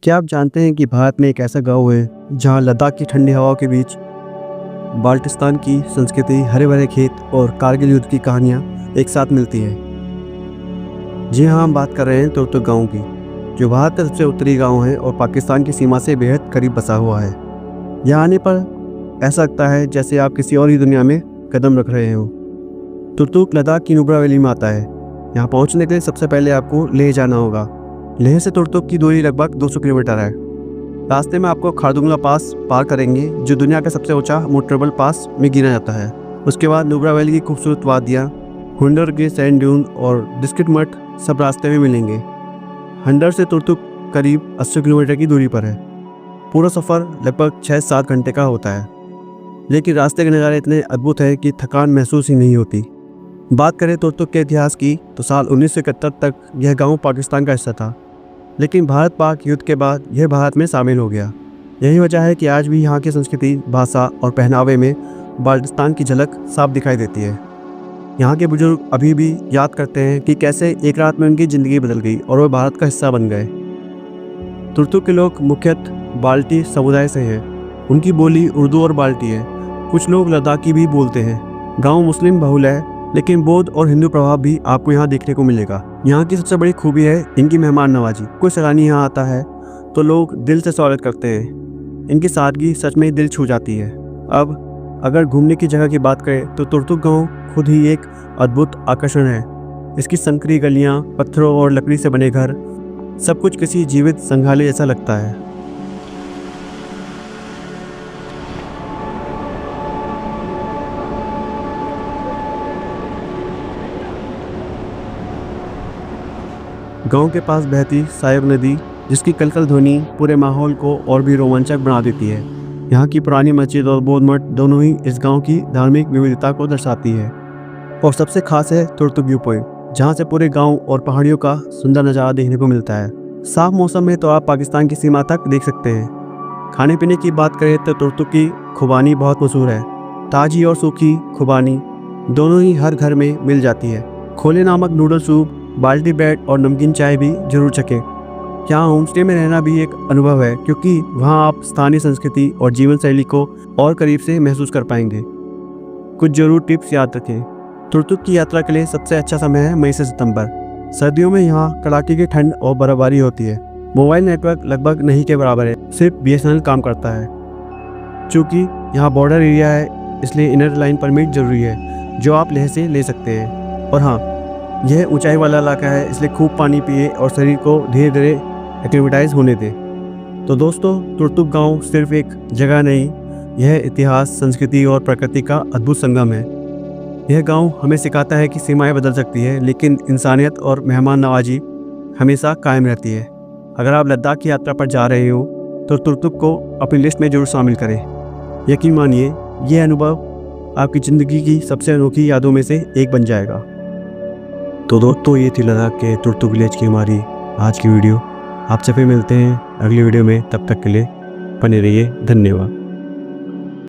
क्या आप जानते हैं कि भारत में एक ऐसा गांव है जहां लद्दाख की ठंडी हवाओं के बीच बाल्टिस्तान की संस्कृति, हरे भरे खेत और कारगिल युद्ध की कहानियां एक साथ मिलती हैं। जी हाँ, हम बात कर रहे हैं तुर्तुक गांव की, जो भारत का सबसे उत्तरी गांव है और पाकिस्तान की सीमा से बेहद करीब बसा हुआ है। यहाँ आने पर ऐसा लगता है जैसे आप किसी और ही दुनिया में कदम रख रहे हो। तुर्तुक लद्दाख की नुब्रा वैली में आता है। यहाँ पहुँचने के लिए सबसे पहले आपको लेह जाना होगा। लेह से तुर्तुक की दूरी लगभग 200 किलोमीटर है। रास्ते में आपको खारदुंगला पास पार करेंगे, जो दुनिया का सबसे ऊंचा मोटरेबल पास में गिना जाता है। उसके बाद नुब्रा वैली की खूबसूरत वादियाँ, हुंडर के सैंड ड्यून और डिस्किट मठ सब रास्ते में मिलेंगे। हंडर से तुर्तुक करीब 80 किलोमीटर की दूरी पर है। पूरा सफ़र लगभग 6-7 घंटे का होता है, लेकिन रास्ते के नज़ारे इतने अद्भुत है कि थकान महसूस ही नहीं होती। बात करें तुर्तुक के इतिहास की तो साल 1971 तक यह गांव पाकिस्तान का हिस्सा था, लेकिन भारत पाक युद्ध के बाद यह भारत में शामिल हो गया। यही वजह है कि आज भी यहाँ की संस्कृति, भाषा और पहनावे में बाल्टिस्तान की झलक साफ दिखाई देती है। यहाँ के बुजुर्ग अभी भी याद करते हैं कि कैसे एक रात में उनकी ज़िंदगी बदल गई और वह भारत का हिस्सा बन गए। तुर्तुक के लोग मुख्यतः बाल्टी समुदाय से हैं। उनकी बोली उर्दू और बाल्टी है। कुछ लोग लद्दाखी भी बोलते हैं। गाँव मुस्लिम बहुल है, लेकिन बौद्ध और हिंदू प्रभाव भी आपको यहाँ देखने को मिलेगा। यहाँ की सबसे बड़ी खूबी है इनकी मेहमान नवाजी। कोई सैलानी यहाँ आता है तो लोग दिल से स्वागत करते हैं। इनकी सादगी सच में दिल छू जाती है। अब अगर घूमने की जगह की बात करें तो तुर्तुक गांव खुद ही एक अद्भुत आकर्षण है। इसकी संकरी गलियाँ, पत्थरों और लकड़ी से बने घर, सब कुछ किसी जीवित संग्रहालय जैसा लगता है। गांव के पास बहती सायब नदी, जिसकी कलकल ध्वनि पूरे माहौल को और भी रोमांचक बना देती है। यहाँ की पुरानी मस्जिद और बौद्ध मठ दोनों ही इस गांव की धार्मिक विविधता को दर्शाती है। और सबसे खास है तुर्तुक व्यू पॉइंट, जहाँ से पूरे गांव और पहाड़ियों का सुंदर नज़ारा देखने को मिलता है। साफ मौसम में तो आप पाकिस्तान की सीमा तक देख सकते हैं। खाने पीने की बात करें तो तुर्तुक की खुबानी बहुत मशहूर है। ताज़ी और सूखी खुबानी दोनों ही हर घर में मिल जाती है। खोले नामक नूडल सूप, बाल्टी ब्रेड और नमकीन चाय भी जरूर चखें। यहाँ होमस्टे में रहना भी एक अनुभव है, क्योंकि वहाँ आप स्थानीय संस्कृति और जीवन शैली को और करीब से महसूस कर पाएंगे। कुछ जरूर टिप्स याद रखें। तुर्तुक की यात्रा के लिए सबसे अच्छा समय है मई से सितंबर। सर्दियों में यहाँ कड़ाके की ठंड और बर्फबारी होती है। मोबाइल नेटवर्क लगभग नहीं के बराबर है, सिर्फ BSNL काम करता है। चूँकि यहाँ बॉर्डर एरिया है, इसलिए इनर लाइन परमिट जरूरी है, जो आप लेह से ले सकते हैं। और हाँ, यह ऊंचाई वाला इलाका है, इसलिए खूब पानी पिए और शरीर को धीरे धीरे एक्टिविटाइज होने दें। तो दोस्तों, तुर्तुक गांव सिर्फ एक जगह नहीं, यह इतिहास, संस्कृति और प्रकृति का अद्भुत संगम है। यह गांव हमें सिखाता है कि सीमाएं बदल सकती है, लेकिन इंसानियत और मेहमान नवाजी हमेशा कायम रहती है। अगर आप लद्दाख की यात्रा पर जा रहे हो तो तुर्तुक को अपनी लिस्ट में जरूर शामिल करें। यकीन मानिए, यह अनुभव आपकी ज़िंदगी की सबसे अनोखी यादों में से एक बन जाएगा। तो दोस्तों, ये थी लद्दाख के तुर्तुक विलेज की हमारी आज की वीडियो। आपसे फिर मिलते हैं अगली वीडियो में। तब तक के लिए बने रहिए। धन्यवाद।